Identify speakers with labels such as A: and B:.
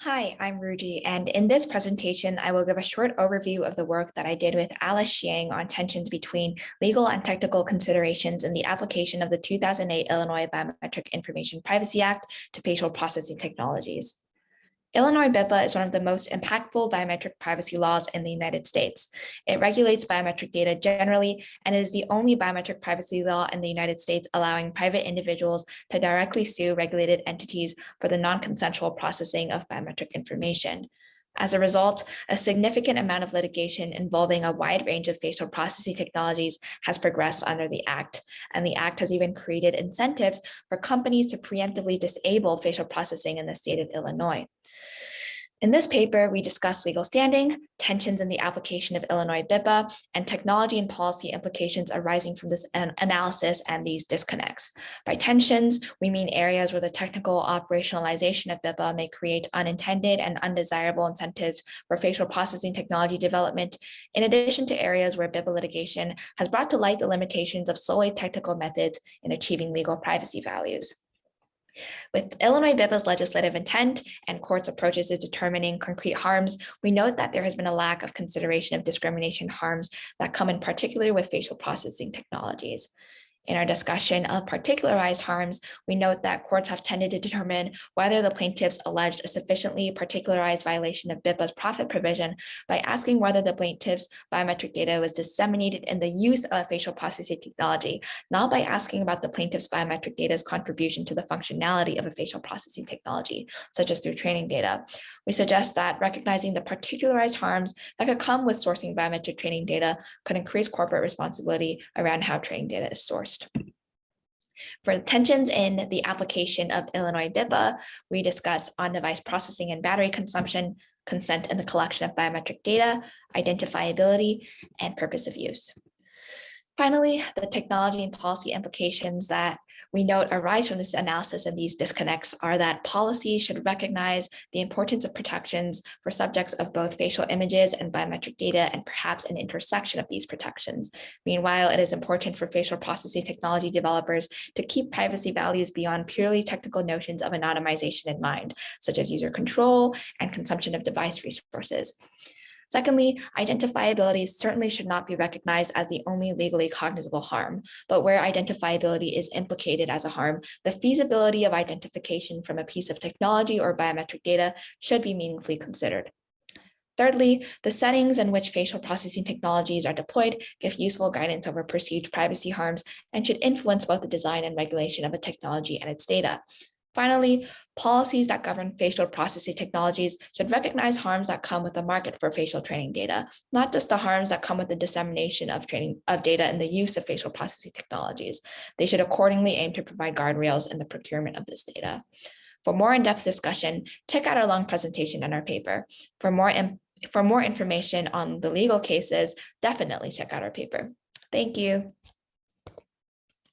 A: Hi, I'm Rui-Jie, and in this presentation, I will give a short overview of the work that I did with Xiang on tensions between legal and technical considerations in the application of the 2008 Illinois Biometric Information Privacy Act to facial processing technologies. Illinois BIPA is one of the most impactful biometric privacy laws in the United States. It regulates biometric data generally, and it is the only biometric privacy law in the United States allowing private individuals to directly sue regulated entities for the non-consensual processing of biometric information. As a result, a significant amount of litigation involving a wide range of facial processing technologies has progressed under the Act, and the Act has even created incentives for companies to preemptively disable facial processing in the state of Illinois. In this paper, we discuss legal standing, tensions in the application of Illinois BIPA, and technology and policy implications arising from this analysis and these disconnects. By tensions, we mean areas where the technical operationalization of BIPA may create unintended and undesirable incentives for facial processing technology development, in addition to areas where BIPA litigation has brought to light the limitations of solely technical methods in achieving legal privacy values. With Illinois BIPA's legislative intent and courts' approaches to determining concrete harms, we note that there has been a lack of consideration of discrimination harms that come in particular with facial processing technologies. In our discussion of particularized harms, we note that courts have tended to determine whether the plaintiffs alleged a sufficiently particularized violation of BIPA's profit provision by asking whether the plaintiff's biometric data was disseminated in the use of facial processing technology, not by asking about the plaintiff's biometric data's contribution to the functionality of a facial processing technology, such as through training data. We suggest that recognizing the particularized harms that could come with sourcing biometric training data could increase corporate responsibility around how training data is sourced. For tensions in the application of Illinois BIPA, we discuss on-device processing and battery consumption, consent in the collection of biometric data, identifiability, and purpose of use. Finally, the technology and policy implications that we note arise from this analysis and these disconnects are that policies should recognize the importance of protections for subjects of both facial images and biometric data, and perhaps an intersection of these protections. Meanwhile, it is important for facial processing technology developers to keep privacy values beyond purely technical notions of anonymization in mind, such as user control and consumption of device resources. Secondly, identifiability certainly should not be recognized as the only legally cognizable harm, but where identifiability is implicated as a harm, the feasibility of identification from a piece of technology or biometric data should be meaningfully considered. Thirdly, the settings in which facial processing technologies are deployed give useful guidance over perceived privacy harms and should influence both the design and regulation of a technology and its data. Finally, policies that govern facial processing technologies should recognize harms that come with the market for facial training data, not just the harms that come with the dissemination of data and the use of facial processing technologies. They should accordingly aim to provide guardrails in the procurement of this data. For more in-depth discussion, check out our long presentation in our paper. For more information on the legal cases, definitely check out our paper. Thank you.